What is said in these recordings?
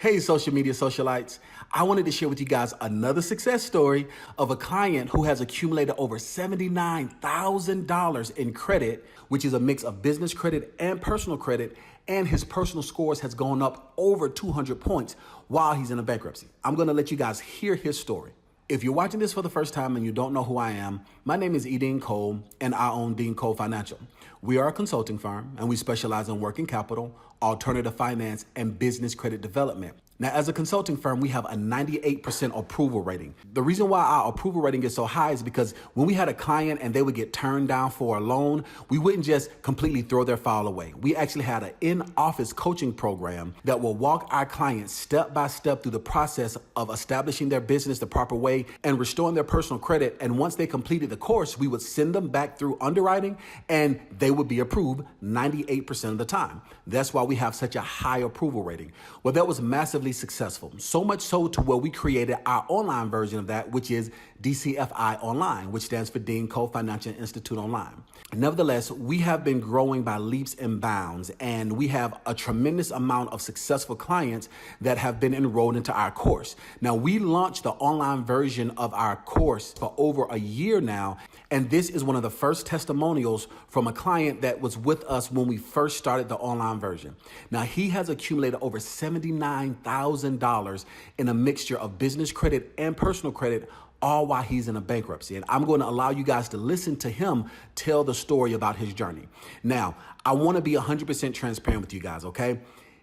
Hey, social media socialites. I wanted to share with you guys another success story of a client who has accumulated over $79,000 in credit, which is a mix of business credit and personal credit, and his personal scores has gone up over 200 points while he's in a bankruptcy. I'm going to let you guys hear his story. If you're watching this for the first time and you don't know who I am, my name is E.DeanCole and I own E.DeanCole Financial. We are a consulting firm and we specialize in working capital, alternative finance, and business credit development. Now, as a consulting firm, we have a 98% approval rating. The reason why our approval rating is so high is because when we had a client and they would get turned down for a loan, we wouldn't just completely throw their file away. We actually had an in-office coaching program that will walk our clients step by step through the process of establishing their business the proper way and restoring their personal credit. And once they completed the course, we would send them back through underwriting and they would be approved 98% of the time. That's why we have such a high approval rating. Well, that was massively successful. So much so to where we created our online version of that, which is DCFI Online, which stands for E.DeanCole Financial Institute Online. Nevertheless, we have been growing by leaps and bounds, and we have a tremendous amount of successful clients that have been enrolled into our course. Now, we launched the online version of our course for over a year now, and this is one of the first testimonials from a client that was with us when we first started the online version. Now, he has accumulated over $79,000 in a mixture of business credit and personal credit, all while he's in a bankruptcy. And I'm going to allow you guys to listen to him tell the story about his journey. Now, I want to be 100% transparent with you guys, okay?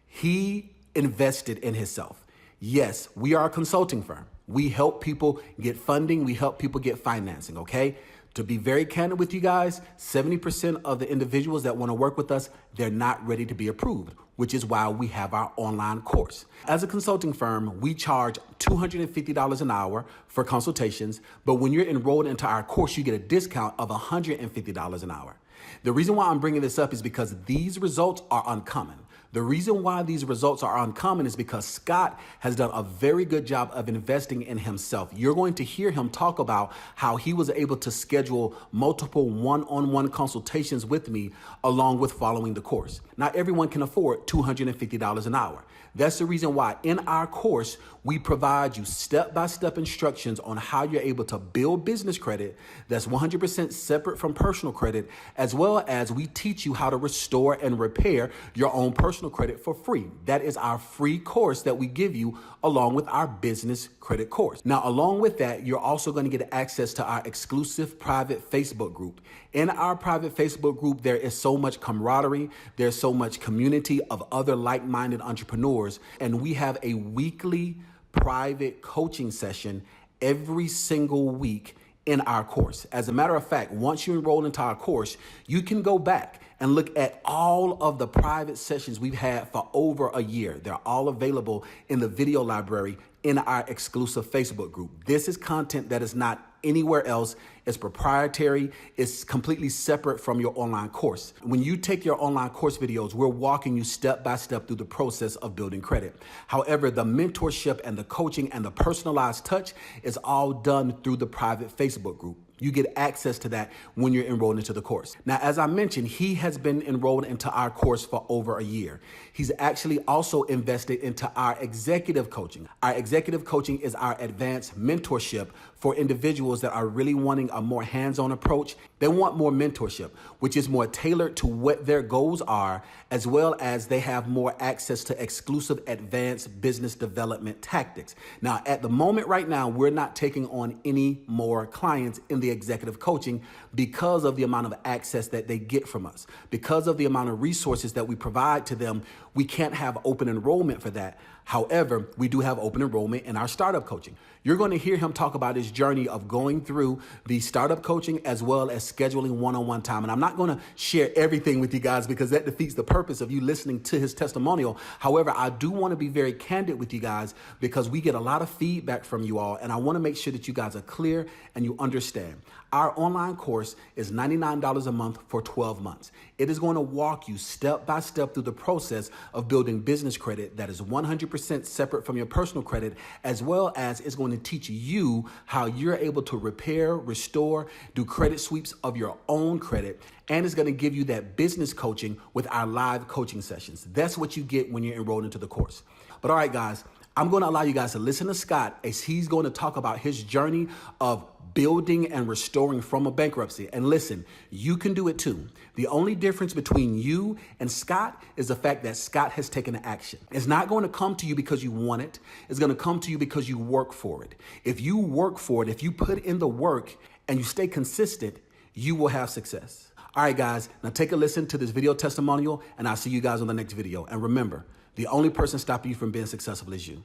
He invested in himself. Yes, we are a consulting firm. We help people get funding. We help people get financing, okay? To be very candid with you guys, 70% of the individuals that want to work with us, they're not ready to be approved, which is why we have our online course. As a consulting firm, we charge $250 an hour for consultations, but when you're enrolled into our course, you get a discount of $150 an hour. The reason why I'm bringing this up is because these results are uncommon. The reason why these results are uncommon is because Scott has done a very good job of investing in himself. You're going to hear him talk about how he was able to schedule multiple one-on-one consultations with me along with following the course. Not everyone can afford $250 an hour. That's the reason why in our course, we provide you step-by-step instructions on how you're able to build business credit that's 100% separate from personal credit, as well as we teach you how to restore and repair your own personal credit for free. That is our free course that we give you along with our business credit course. Now, along with that, you're also going to get access to our exclusive private Facebook group. In our private Facebook group, there is so much camaraderie. There's so much community of other like-minded entrepreneurs. And we have a weekly private coaching session every single week in our course. As a matter of fact, once you enroll into our course, you can go back and look at all of the private sessions we've had for over a year. They're all available in the video library in our exclusive Facebook group. This is content that is not anywhere else. It's proprietary. It's completely separate from your online course. When you take your online course videos, we're walking you step by step through the process of building credit. However, the mentorship and the coaching and the personalized touch is all done through the private Facebook group. You get access to that when you're enrolled into the course. Now, as I mentioned, he has been enrolled into our course for over a year. He's actually also invested into our executive coaching. Our executive coaching is our advanced mentorship for individuals that are really wanting a more hands-on approach. They want more mentorship, which is more tailored to what their goals are, as well as they have more access to exclusive advanced business development tactics. Now, at the moment right now, we're not taking on any more clients in the executive coaching because of the amount of access that they get from us. Because of the amount of resources that we provide to them, we can't have open enrollment for that. However, we do have open enrollment in our startup coaching. You're going to hear him talk about his journey of going through the startup coaching as well as scheduling one-on-one time. And I'm not going to share everything with you guys because that defeats the purpose of you listening to his testimonial. However, I do want to be very candid with you guys because we get a lot of feedback from you all, and I want to make sure that you guys are clear and you understand. Our online course is $99 a month for 12 months. It is going to walk you step by step through the process of building business credit that is 100% separate from your personal credit, as well as it's going to teach you how you're able to repair, restore, do credit sweeps of your own credit, and it's going to give you that business coaching with our live coaching sessions. That's what you get when you're enrolled into the course. But all right, guys, I'm going to allow you guys to listen to Scott as he's going to talk about his journey of building and restoring from a bankruptcy. And listen, you can do it too. The only difference between you and Scott is the fact that Scott has taken action. It's not going to come to you because you want it. It's going to come to you because you work for it. If you work for it, if you put in the work and you stay consistent, you will have success. All right, guys, now take a listen to this video testimonial, and I'll see you guys on the next video. And remember, the only person stopping you from being successful is you.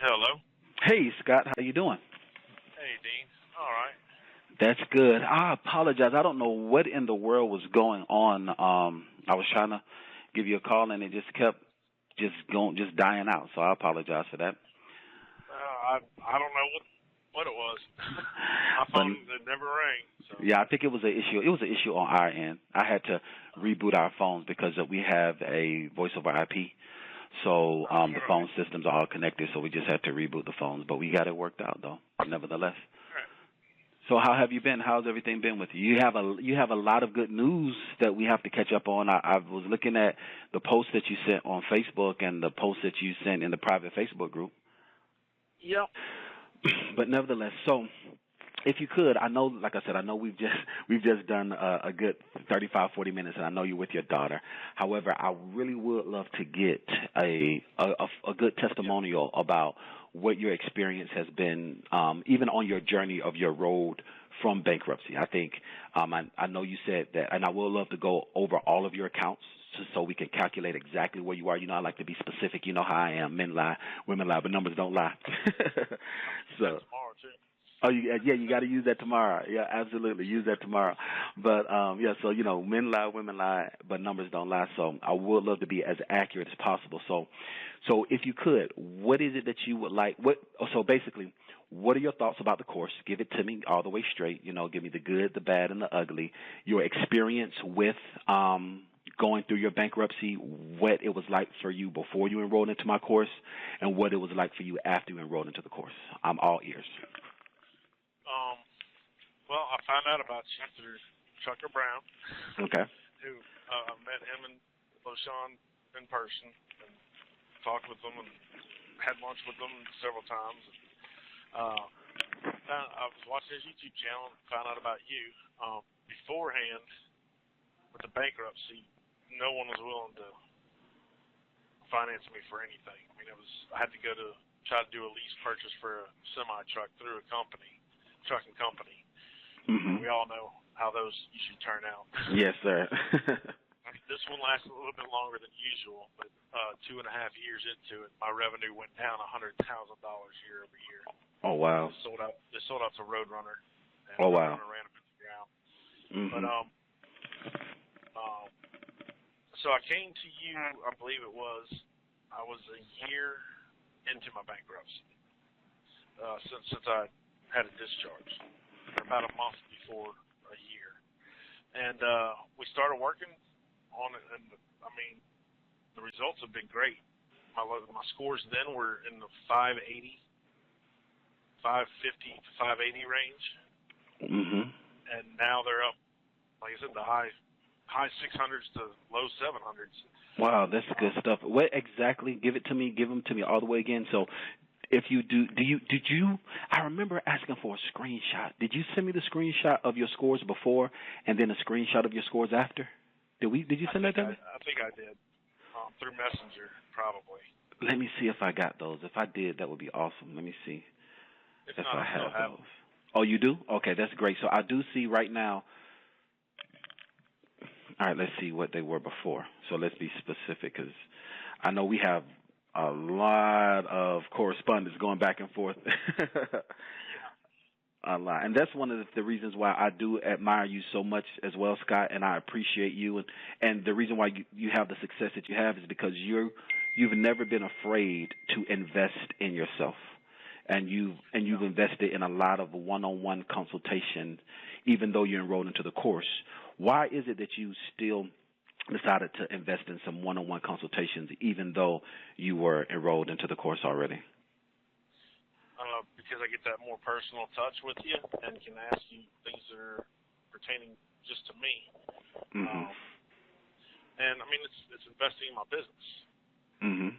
Hello. Hey, Scott, how you doing? Hey, Dean. All right. That's good. I apologize. I don't know what in the world was going on. I was trying to give you a call, and it just kept just dying out. So I apologize for that. I don't know what it was. My phone it never rang. So. Yeah, I think it was an issue. It was an issue on our end. I had to reboot our phones because we have a voice over IP. So the phone systems are all connected, so we just had to reboot the phones. But we got it worked out, though, nevertheless. So how have you been? How's everything been with you? You have a lot of good news that we have to catch up on. I was looking at the post that you sent on Facebook and the post that you sent in the private Facebook group. Yep. But nevertheless, so if you could, I know, like I said, I know we've just done a good 35, 40 minutes, and I know you're with your daughter. However, I really would love to get a good testimonial about what your experience has been, even on your journey of your road from bankruptcy. I think I know you said that, and I would love to go over all of your accounts so we can calculate exactly where you are. You know, I like to be specific. You know how I am. Men lie, women lie, but numbers don't lie. So. Oh, yeah, you got to use that tomorrow. Yeah, absolutely, use that tomorrow. But, yeah, so, you know, men lie, women lie, but numbers don't lie. So I would love to be as accurate as possible. So if you could, what is it that you would like? So basically, what are your thoughts about the course? Give it to me all the way straight. You know, give me the good, the bad, and the ugly. Your experience with going through your bankruptcy, what it was like for you before you enrolled into my course, and what it was like for you after you enrolled into the course. I'm all ears. Well, I found out about you through Chucker Brown. Okay. Who met him and LaShawn in person and talked with them and had lunch with them several times. I was watching his YouTube channel and found out about you. Beforehand, with the bankruptcy, no one was willing to finance me for anything. I mean, I had to try to do a lease purchase for a semi truck through a trucking company. Mm-hmm. We all know how those usually turn out. Yes, sir. This one lasted a little bit longer than usual, but 2.5 years into it, my revenue went down $100,000 year over year. Oh, wow. They sold out to Roadrunner. And oh, wow. Roadrunner ran them into the ground. Mm-hmm. But so I came to you, I believe I was a year into my bankruptcy since I had a discharge, about a month before a year. And we started working on it, and I mean, the results have been great. My scores then were in the 550 to 580 range. Mm-hmm. And now they're up, like I said, the high 600s to low 700s. Wow, that's good stuff. What exactly? Give them to me all the way again. So if you did you, I remember asking for a screenshot. Did you send me the screenshot of your scores before and then a screenshot of your scores after? Did you send that to me? I think I did. Through Messenger, probably. Let me see if I got those. If I did, that would be awesome. Let me see if not, I have have those. them. Oh, you do? Okay, that's great. So I do see right now. All right, let's see what they were before. So let's be specific because I know we have a lot of correspondence going back and forth. A lot. And that's one of the reasons why I do admire you so much as well, Scott, and I appreciate you. And the reason why you have the success that you have is because you've never been afraid to invest in yourself. And you've invested in a lot of one-on-one consultation, even though you're enrolled into the course. Why is it that you still decided to invest in some one-on-one consultations, even though you were enrolled into the course already? Because I get that more personal touch with you and can ask you things that are pertaining just to me. Mm-hmm. And I mean, it's investing in my business. Mm-hmm.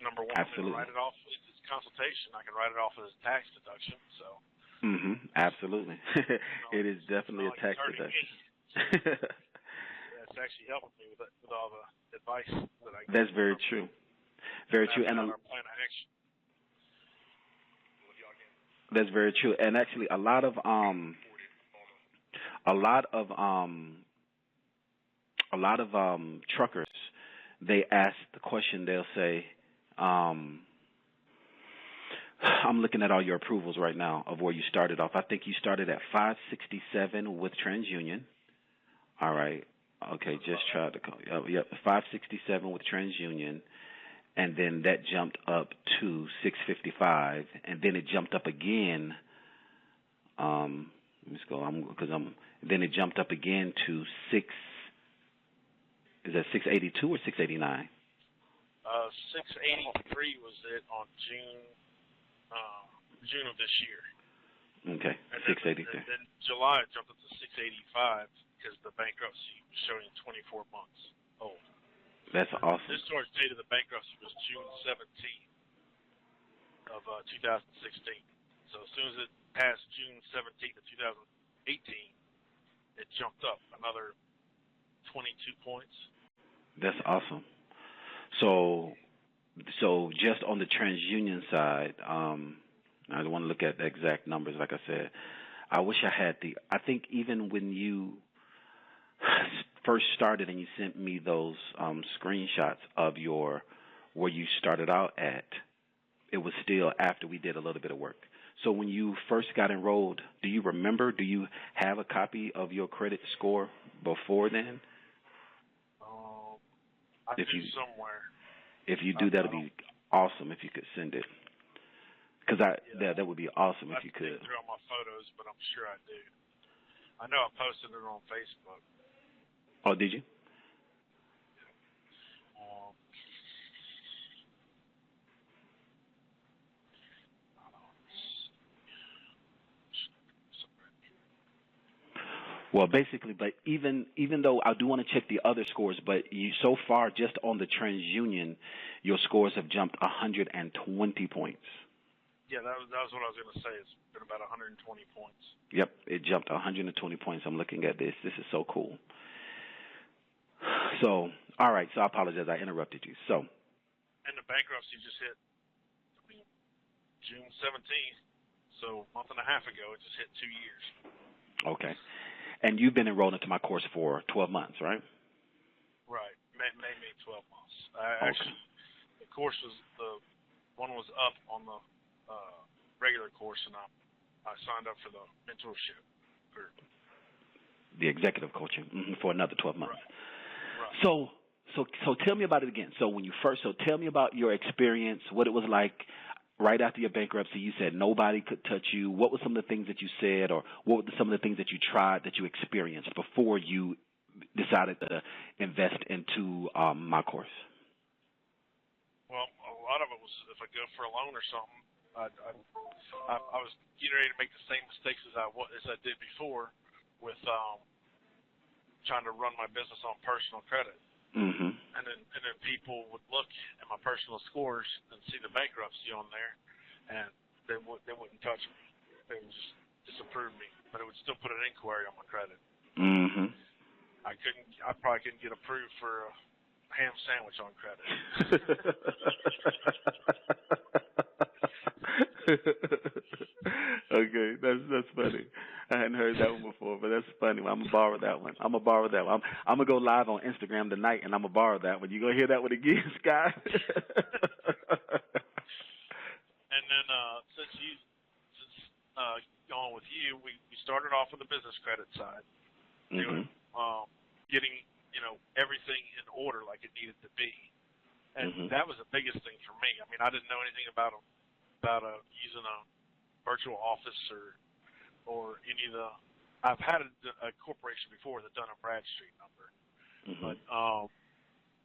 Number one, Absolutely. write it off. It's consultation. I can write it off as a tax deduction. So. Absolutely. It is definitely a tax deduction. It's actually helping me with all the advice that I get. That's very true. Very true. And our plan of action. That's very true. And actually, a lot of truckers, they ask the question. They'll say, I'm looking at all your approvals right now of where you started off. I think you started at 567 with TransUnion. All right. Okay, just tried to call. Yep, 567 with TransUnion, and then that jumped up to 655, and then it jumped up again. Let's go. Then it jumped up again to 682 or 689? 683 was it on June of this year. Okay, 683. And then July it jumped up to 685 because the bankruptcy was showing 24 months old. That's awesome. This discharge date of the bankruptcy was June 17th of 2016. So as soon as it passed June 17th of 2018, it jumped up another 22 points. That's awesome. So just on the TransUnion side, I don't want to look at the exact numbers. Like I said, I wish I had I think even when you first started and you sent me those screenshots of where you started out at, it was still after we did a little bit of work. So when you first got enrolled, do you remember? Do you have a copy of your credit score before then? I do somewhere. If you do, that'd be awesome if you could send it. Because that would be awesome if you could. I through all my photos, but I'm sure I do. I know I posted it on Facebook. Oh, did you? Well, basically, but even though I do want to check the other scores, but so far just on the TransUnion, your scores have jumped 120 points. Yeah, that was what I was going to say. It's been about 120 points. Yep, it jumped 120 points. I'm looking at this. This is so cool. So, all right. So I apologize. I interrupted you. So. And the bankruptcy just hit June 17th. So a month and a half ago, it just hit 2 years. Okay. And you've been enrolled into my course for 12 months, right? Right. Maybe 12 months. Actually, the course one was up on the regular course, and I signed up for the mentorship group. The executive coaching for another 12 months. Right. So tell me about it again. So tell me about your experience, what it was like right after your bankruptcy. You said nobody could touch you. What were some of the things that you said, or what were some of the things that you tried, that you experienced before you decided to invest into my course? Well, a lot of it was if I go for a loan or something, I was getting ready to make the same mistakes as I did before with trying to run my business on personal credit. Mm-hmm. And then people would look at my personal scores and see the bankruptcy on there, and they wouldn't touch me. They would just disapprove me, but it would still put an inquiry on my credit. Mm-hmm. I probably couldn't get approved for a ham sandwich on credit. Okay, that's funny. I hadn't heard that one before, but that's funny. I'm gonna borrow that one. I'm gonna go live on Instagram tonight, and I'm gonna borrow that one. You gonna hear that one again, Scott? And then since going with you, we started off with the business credit side, doing getting everything in order like it needed to be, and that was the biggest thing for me. I mean, I didn't know anything about using a virtual office or any of the. I've had a corporation before, the Dun & Bradstreet number, but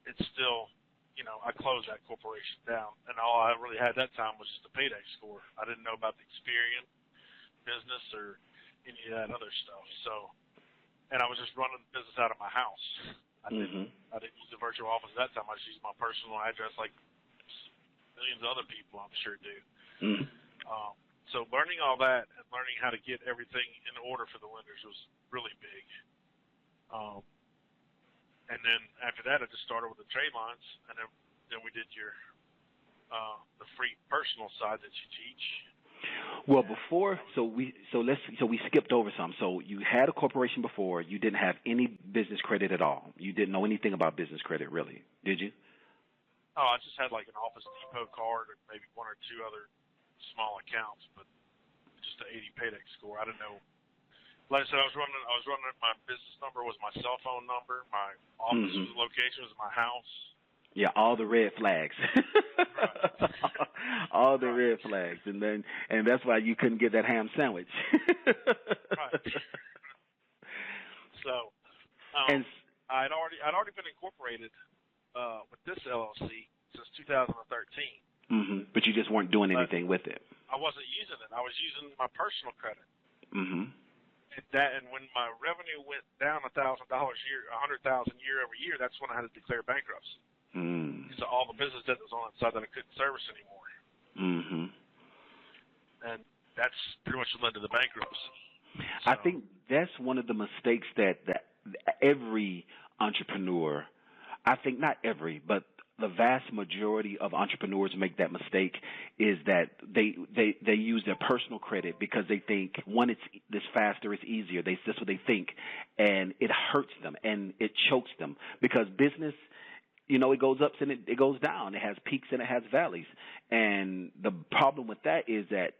it's still, I closed that corporation down, and all I really had that time was just a payday score. I didn't know about the Experian business or any of that other stuff. So, and I was just running the business out of my house. I didn't use the virtual office at that time. I just used my personal address like millions of other people, I'm sure, do. Mm-hmm. So learning all that and learning how to get everything in order for the lenders was really big. And then after that, I just started with the trade lines, and then we did the free personal side that you teach. Well, before, so we skipped over some. So you had a corporation before. You didn't have any business credit at all. You didn't know anything about business credit, really, did you? Oh, I just had like an Office Depot card and maybe one or two other small accounts, but just an 80 paydex score. I didn't know. Like I said, I was running. My business number was my cell phone number. My office location was my house. Yeah, all the red flags. Right. All the red flags, and that's why you couldn't get that ham sandwich. Right. So, and I'd already been incorporated with this LLC since 2013. Mm-hmm. But you just weren't doing anything with it. I wasn't using it. I was using my personal credit. Mm-hmm. And when my revenue went down $1,000 year, $100,000 year over year, that's when I had to declare bankruptcy. Mm. So all the business debt was on that side that I couldn't service anymore. Mm-hmm. And that's pretty much led to the bankruptcy. So, I think that's one of the mistakes that every entrepreneur, I think not every, but the vast majority of entrepreneurs make that mistake, is that they use their personal credit because they think, one, it's faster, it's easier. That's what they think, and it hurts them and it chokes them, because business, it goes up and it goes down. It has peaks and it has valleys. And the problem with that is that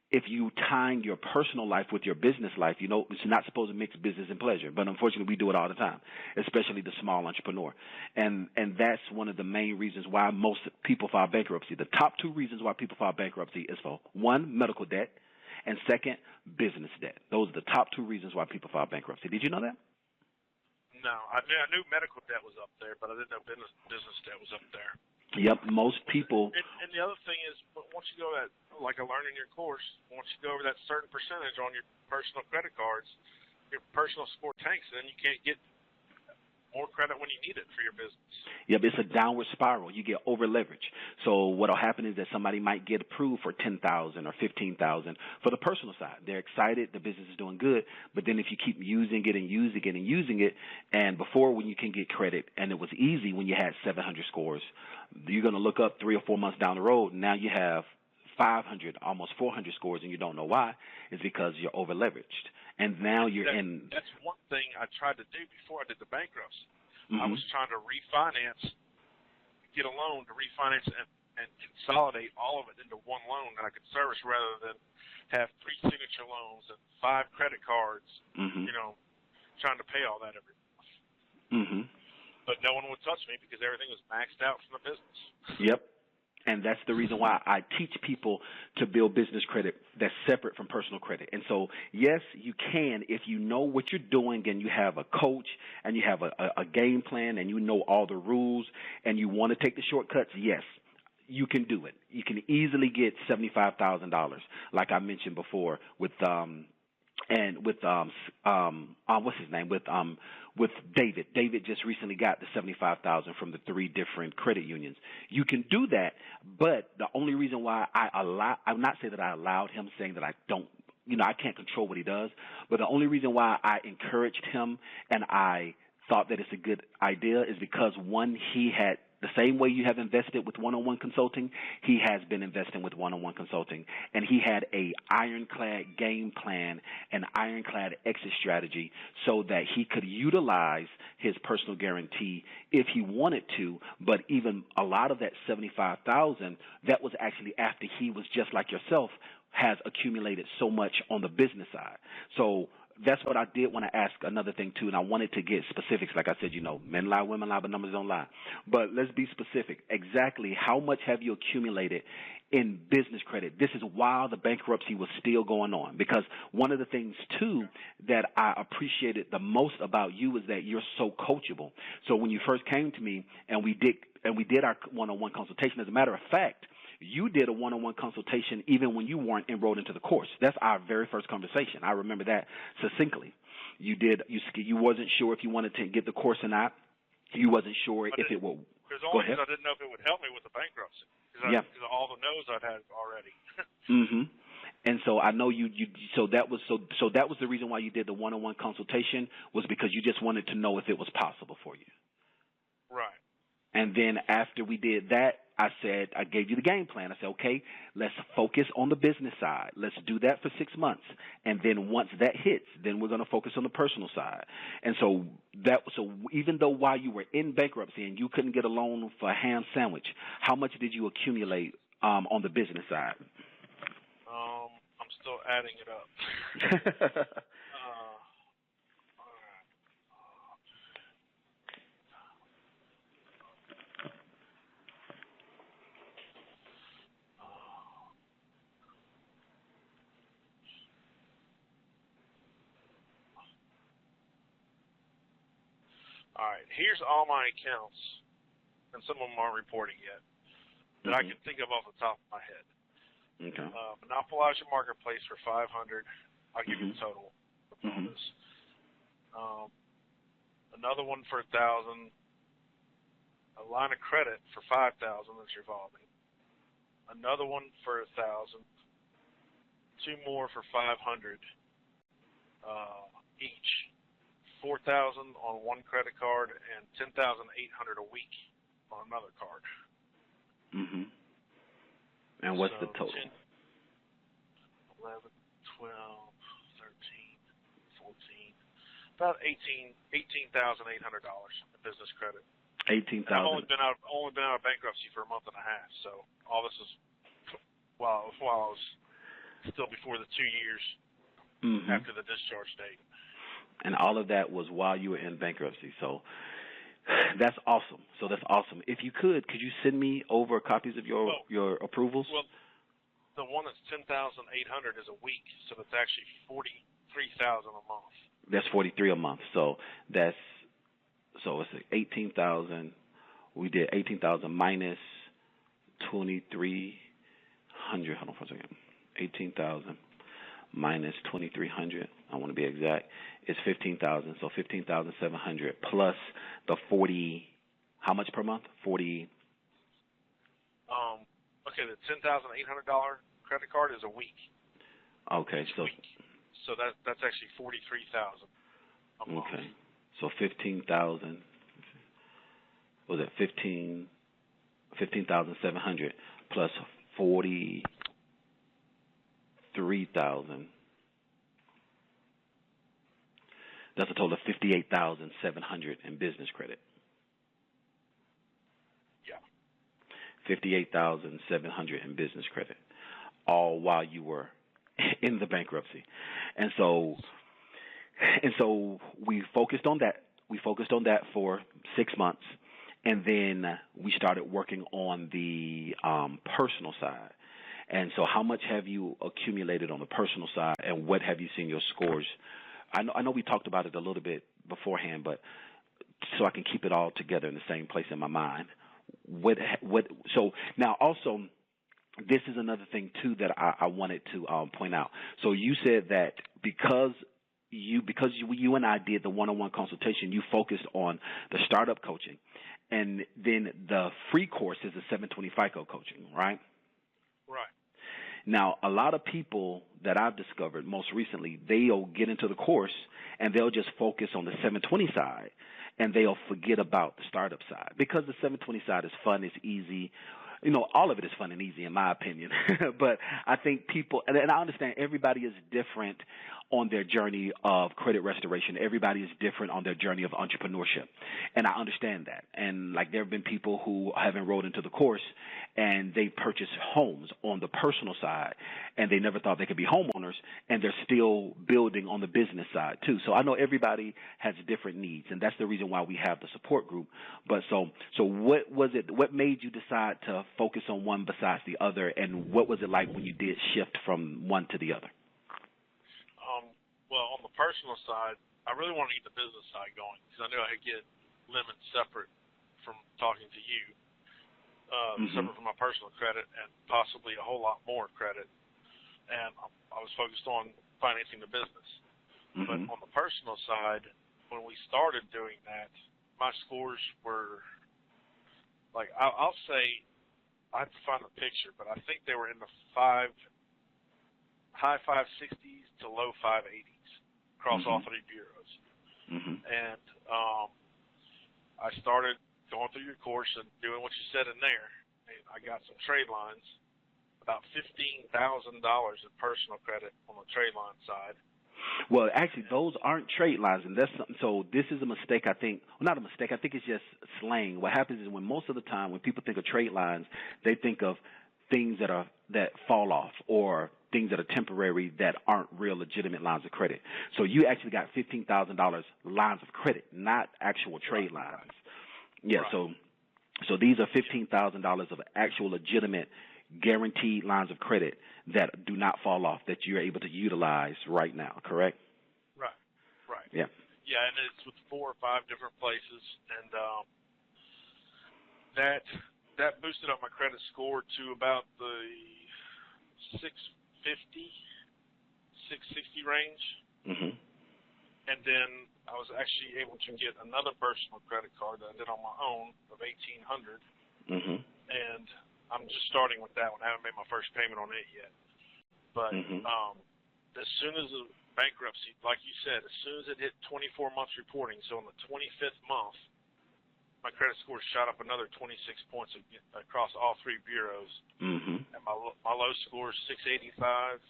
if you tying your personal life with your business life, it's not supposed to mix business and pleasure. But unfortunately, we do it all the time, especially the small entrepreneur. And that's one of the main reasons why most people file bankruptcy. The top two reasons why people file bankruptcy is for, one, medical debt, and second, business debt. Those are the top two reasons why people file bankruptcy. Did you know that? No, I knew medical debt was up there, but I didn't know business debt was up there. Yep, most people. And the other thing is, once you go that, like I learned in your course, once you go over that certain percentage on your personal credit cards, your personal score tanks, and then you can't get more credit when you need it for your business. Yep, it's a downward spiral. You get over leverage. So what'll happen is that somebody might get approved for $10,000 or $15,000 for the personal side. They're excited, the business is doing good, but then if you keep using it and using it and using it, and before, when you can get credit, and it was easy when you had 700 scores, you're going to look up 3 or 4 months down the road, and now you have 500, almost 400 scores, and you don't know why. It's because you're over leveraged. And now That's one thing I tried to do before I did the bankruptcy. Mm-hmm. I was trying to get a loan to refinance and consolidate all of it into one loan that I could service, rather than have 3 signature loans and 5 credit cards, trying to pay all that every month. Mm-hmm. But no one would touch me because everything was maxed out from the business. Yep. And that's the reason why I teach people to build business credit that's separate from personal credit. And so, yes, you can, if you know what you're doing and you have a coach and you have a game plan and you know all the rules and you want to take the shortcuts, yes, you can do it. You can easily get $75,000, like I mentioned before, with what's his name? With David. David just recently got the $75,000 from the 3 different credit unions. You can do that, but the only reason why I'm not saying that I allowed him, saying that I don't, I can't control what he does, but the only reason why I encouraged him and I thought that it's a good idea is because, one, he had, the same way you have invested with one-on-one consulting, he has been investing with one-on-one consulting. And he had a ironclad game plan and ironclad exit strategy so that he could utilize his personal guarantee if he wanted to. But even a lot of that $75,000, that was actually after he was, just like yourself, has accumulated so much on the business side. So that's what I did when I asked another thing, too, and I wanted to get specifics. Like I said, men lie, women lie, but numbers don't lie. But let's be specific. Exactly how much have you accumulated in business credit? This is while the bankruptcy was still going on, because one of the things, too, that I appreciated the most about you is that you're so coachable. So when you first came to me and we did our one-on-one consultation, as a matter of fact, you did a one-on-one consultation even when you weren't enrolled into the course. That's our very first conversation. I remember that succinctly. You wasn't sure if you wanted to get the course or not. You wasn't sure if it would. There's Go only ahead. because I didn't know if it would help me with the bankruptcy. Yeah. Because all the no's I'd had already. Mhm. And so I know you so that was the reason why you did the one-on-one consultation, was because you just wanted to know if it was possible for you. Right. And then after we did that, I gave you the game plan. I said, okay, let's focus on the business side. Let's do that for 6 months. And then once that hits, then we're going to focus on the personal side. And so even though while you were in bankruptcy and you couldn't get a loan for a ham sandwich, how much did you accumulate on the business side? I'm still adding it up. All right, here's all my accounts, and some of them aren't reporting yet, that I can think of off the top of my head. Okay. Monopolize your marketplace for $500. I'll give you the total. I promise. Another one for $1,000. A line of credit for $5,000 that's revolving. Another one for $1,000. 2 more for $500 each. $4,000 on one credit card and $10,800 a week on another card. And what's the total? 10, 11, 12, 13, 14, about $18,800 in business credit. $18,000. I've only been out of bankruptcy for a month and a half, so all this is while I was still before the 2 years after the discharge date. And all of that was while you were in bankruptcy. So that's awesome. If you could you send me over copies of your approvals? Well, the one that's $10,800 is a week, so that's actually $43,000 a month. That's $43 a month. So it's 18,000. We did 18,000 minus 2,300. Hold on for a second. 18,000 minus 2,300. I want to be exact. It's 15,000. So 15,700 plus the 40. How much per month? 40. Okay, the $10,800 credit card is a week. Okay, so that's actually $43,000 a month. Okay, so 15,000. Was it 15,700 plus 43,000? That's a total of 58,700 in business credit. Yeah. 58,700 in business credit, all while you were in the bankruptcy. And so we focused on that. We focused on that for 6 months, and then we started working on the personal side. And so how much have you accumulated on the personal side, and what have you seen your scores? I know we talked about it a little bit beforehand, but so I can keep it all together in the same place in my mind. So now also, this is another thing too that I wanted to point out. So you said that because you and I did the one-on-one consultation, you focused on the startup coaching, and then the free course is the 720 FICO coaching, right? Right. Now, a lot of people that I've discovered most recently, they'll get into the course and they'll just focus on the 720 side, and they'll forget about the startup side, because the 720 side is fun, it's easy. All of it is fun and easy in my opinion. But I think people, and I understand everybody is different on their journey of credit restoration. Everybody is different on their journey of entrepreneurship. And I understand that. And like, there have been people who have enrolled into the course and they purchased homes on the personal side, and they never thought they could be homeowners, and they're still building on the business side too. So I know everybody has different needs, and that's the reason why we have the support group. But so what was it, what made you decide to focus on one besides the other, and what was it like when you did shift from one to the other? Well, on the personal side, I really wanted to get the business side going, because I knew I could get limits separate from talking to you, separate from my personal credit, and possibly a whole lot more credit. And I was focused on financing the business. But on the personal side, when we started doing that, my scores were, like, I'll say I have to find the picture, but I think they were in the high 560s to low 580s across all three bureaus. And I started going through your course and doing what you said in there. And I got some trade lines, about $15,000 in personal credit on the trade line side. Well, actually, those aren't trade lines, and that's something. So this is a mistake, I think. Well, not a mistake. I think it's just slang. What happens is when most of the time when people think of trade lines, they think of things that fall off or things that are temporary that aren't real legitimate lines of credit. So you actually got $15,000 lines of credit, not actual trade lines. Right. Yeah. Right. So these are $15,000 of actual legitimate guaranteed lines of credit that do not fall off that you're able to utilize right now, correct? Right. Yeah. Yeah, and it's with 4 or 5 different places, and that boosted up my credit score to about the 650, 660 range. And then I was actually able to get another personal credit card that I did on my own of $1,800. And I'm just starting with that one. I haven't made my first payment on it yet. But as soon as the bankruptcy, like you said, as soon as it hit 24 months reporting, so in the 25th month, my credit score shot up another 26 points across all 3 bureaus. And my low score is 685,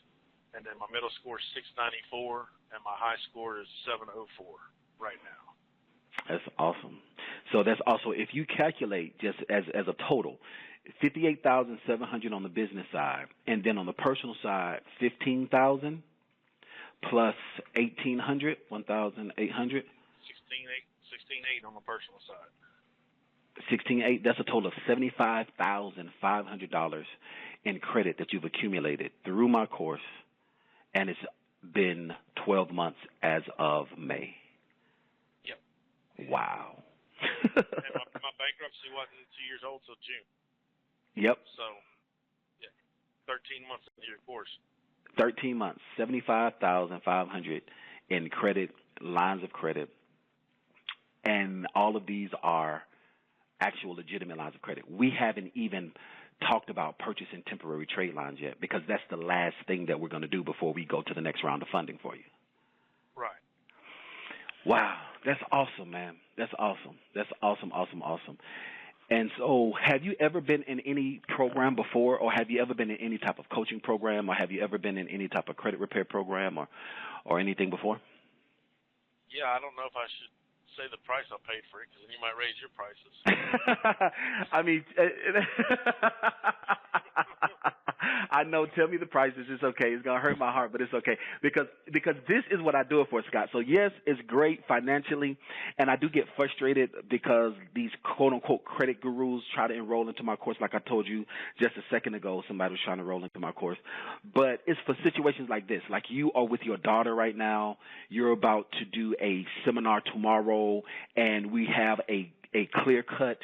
and then my middle score is 694, and my high score is 704 right now. That's awesome. So that's also, if you calculate just as a total, $58,700 on the business side, and then on the personal side, $15,000 plus $1,800, $1,800. $16,800 on the personal side. $16,800. That's a total of $75,500 in credit that you've accumulated through my course, and it's been 12 months as of May. Yep. Wow. And my bankruptcy wasn't 2 years old till June. Yep. So, yeah, 13 months into your course. 13 months, $75,500 in credit, lines of credit, and all of these are actual legitimate lines of credit. We haven't even talked about purchasing temporary trade lines yet because that's the last thing that we're going to do before we go to the next round of funding for you. Right. Wow, that's awesome, man. That's awesome. That's awesome. And so have you ever been in any program before, or have you ever been in any type of coaching program, or have you ever been in any type of credit repair program or anything before? Yeah, I don't know if I should say the price I paid for it because then you might raise your prices. I mean, I know. Tell me the prices. It's okay. It's gonna hurt my heart, but it's okay because this is what I do it for, Scott. So yes, it's great financially, and I do get frustrated because these quote unquote credit gurus try to enroll into my course. Like I told you just a second ago, somebody was trying to enroll into my course, but it's for situations like this. Like you are with your daughter right now. You're about to do a seminar tomorrow, and we have a clear-cut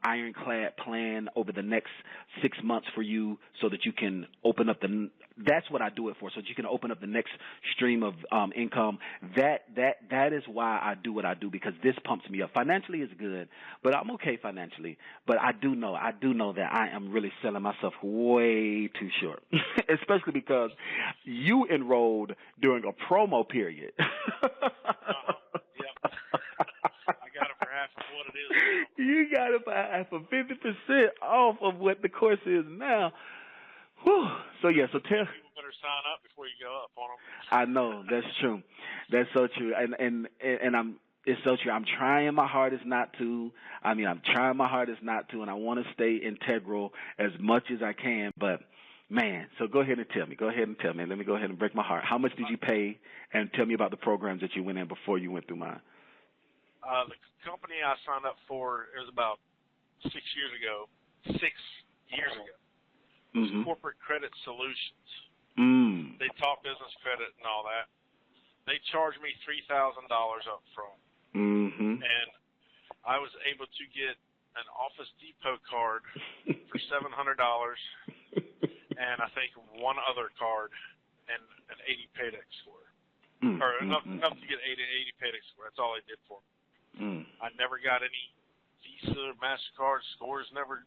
ironclad plan over the next 6 months for you so that you can open up that's what I do it for, so that you can open up the next stream of income. That is why I do what I do, because this pumps me up. Financially is good, but I'm okay financially. But I do know that I am really selling myself way too short, especially because you enrolled during a promo period. Yep. I got it for half of what it is now. You got it for half of 50% off of what the course is now. Whew. So yeah, so tell people better sign up before you go up on them. I know, that's true. That's so true. And it's so true. I'm trying my hardest not to. I'm trying my hardest not to, and I want to stay integral as much as I can, but man, so go ahead and tell me. Let me go ahead and break my heart. How much did you pay? And tell me about the programs that you went in before you went through mine. The company I signed up for, it was about 6 years ago. Mm-hmm. Corporate Credit Solutions. Mm. They talk business credit and all that. They charged me $3,000 up front. Mm-hmm. And I was able to get an Office Depot card for $700 and I think one other card and an 80 paydex score. Or enough to get 80 paydex score. That's all they did for me. I never got any Visa or MasterCard scores, never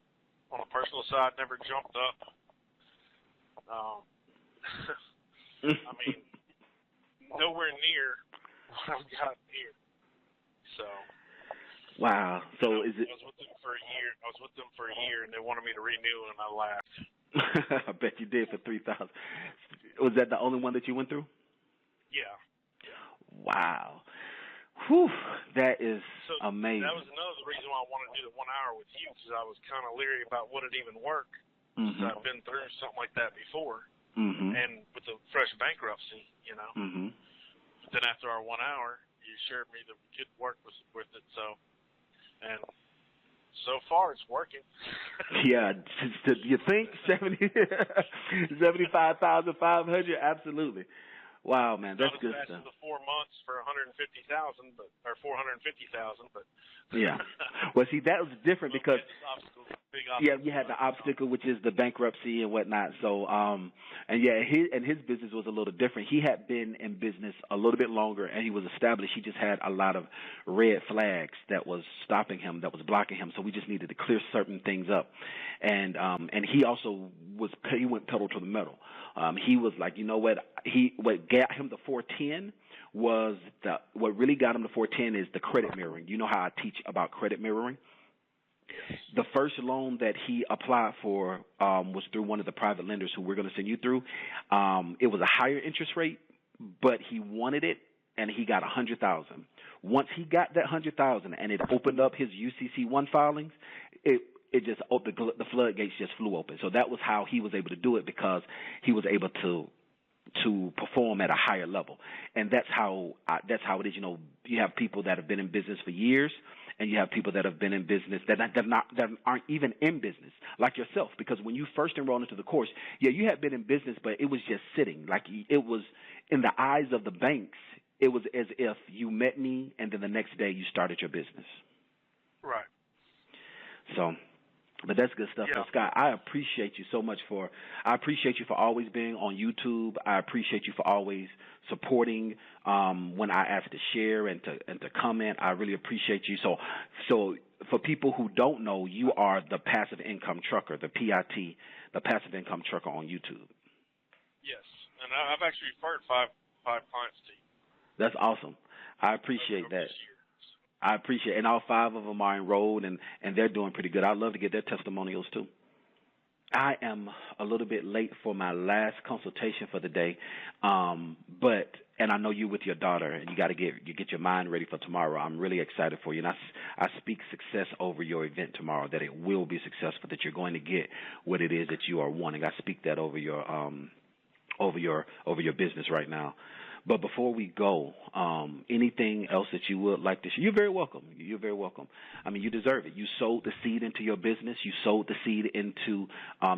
On the personal side, never jumped up. I mean, nowhere near what I've got here. So. Wow. So is it? I was with them for a year. And they wanted me to renew, and I laughed. I bet you did for 3,000. Was that the only one that you went through? Yeah. Wow. Whew. That is amazing. That was another reason why I wanted to do the 1 hour with you, because I was kind of leery about would it even work. Mm-hmm. I've been through something like that before, mm-hmm. and with the fresh bankruptcy, you know. Mm-hmm. But then after our 1 hour, you assured me that we could work with it. So, and so far it's working. Yeah, you think 75,500? Absolutely. Wow, man, that's good stuff. The 4 months for 150,000, or 450,000, but yeah. Well, see, that was different because big obstacle, you had the obstacle, which is the bankruptcy and whatnot. So, his business was a little different. He had been in business a little bit longer, and he was established. He just had a lot of red flags that was stopping him, that was blocking him. So we just needed to clear certain things up, and he also he went pedal to the metal. He was like, you know what? What got him the 410 was what really got him to 410 is the credit mirroring. You know how I teach about credit mirroring? The first loan that he applied for was through one of the private lenders who we're going to send you through. It was a higher interest rate, but he wanted it, and he got $100,000. Once he got that $100,000 and it opened up his UCC1 filings, it just the floodgates just flew open. So that was how he was able to do it, because he was able to perform at a higher level. And that's how it is. You know, you have people that have been in business for years, and you have people that have been in business that aren't even in business, like yourself. Because when you first enrolled into the course, you had been in business, but it was just sitting. Like, it was in the eyes of the banks, it was as if you met me and then the next day you started your business. Right. So. But that's good stuff. Yeah. Scott, I appreciate you so much for always being on YouTube. I appreciate you for always supporting when I ask to share and to comment. I really appreciate you. So for people who don't know, you are the passive income trucker, the PIT, the passive income trucker on YouTube. Yes, and I've actually referred five clients to you. That's awesome. I appreciate that. I appreciate it. And all 5 of them are enrolled, and they're doing pretty good. I'd love to get their testimonials, too. I am a little bit late for my last consultation for the day, and I know you're with your daughter, and you got to get your mind ready for tomorrow. I'm really excited for you, and I speak success over your event tomorrow, that it will be successful, that you're going to get what it is that you are wanting. I speak that over your business right now. But before we go, anything else that you would like to share? You're very welcome. You're very welcome. I mean, you deserve it. You sowed the seed into your business. You sowed the seed into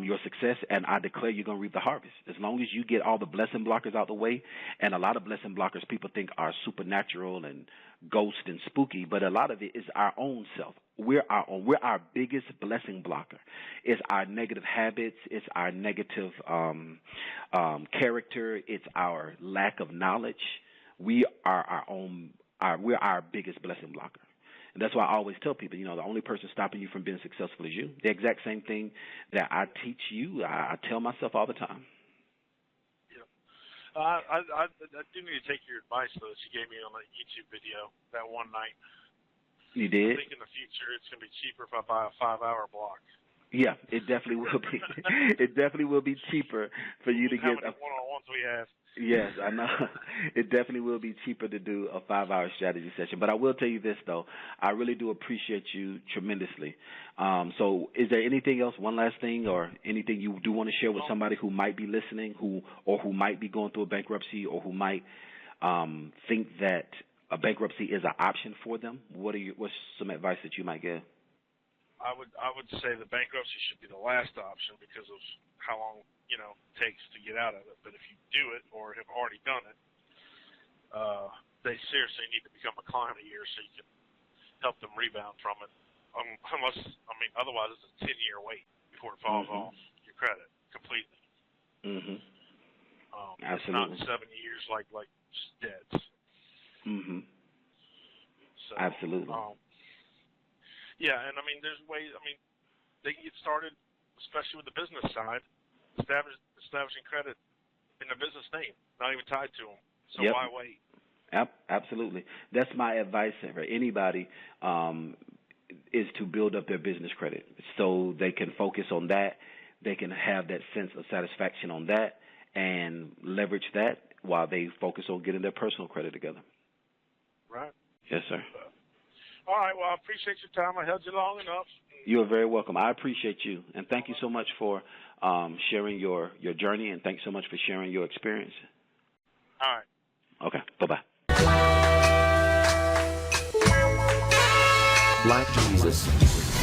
your success, and I declare you're going to reap the harvest. As long as you get all the blessing blockers out the way, and a lot of blessing blockers people think are supernatural and ghost and spooky, but a lot of it is our own self. We're our biggest blessing blocker. It's our negative habits. It's our negative character. It's our lack of knowledge. We are we're our biggest blessing blocker. And that's why I always tell people, the only person stopping you from being successful is you. The exact same thing that I teach you, I tell myself all the time. I do need to take your advice, though, that you gave me on the YouTube video that one night. You did? I think in the future it's going to be cheaper if I buy a 5-hour block. Yeah, it definitely will be. It definitely will be cheaper for you to get how many one-on-ones we have. Yes, I know. It definitely will be cheaper to do a 5-hour strategy session. But I will tell you this, though. I really do appreciate you tremendously. So is there anything else, one last thing, or anything you do want to share with somebody who might be listening, who might be going through a bankruptcy, or who might think that a bankruptcy is an option for them? What's some advice that you might give? I would say the bankruptcy should be the last option because of how long it takes to get out of it. But if you do it or have already done it, they seriously need to become a client a year so you can help them rebound from it. Otherwise it's a 10-year wait before it falls off your credit completely. Mm-hmm. It's Absolutely. not 7 years like just debts. Mm-hmm. So, absolutely. Yeah, and there's ways. they can get started, especially with the business side, establishing credit in their business name, not even tied to them. So Yep. why wait? Absolutely. That's my advice for anybody, is to build up their business credit so they can focus on that. They can have that sense of satisfaction on that and leverage that while they focus on getting their personal credit together. Right. Yes, sir. All right. Well, I appreciate your time. I held you long enough. You are very welcome. I appreciate you, and thank you so much for sharing your journey, and thanks so much for sharing your experience. All right. Okay. Bye-bye. Black Jesus.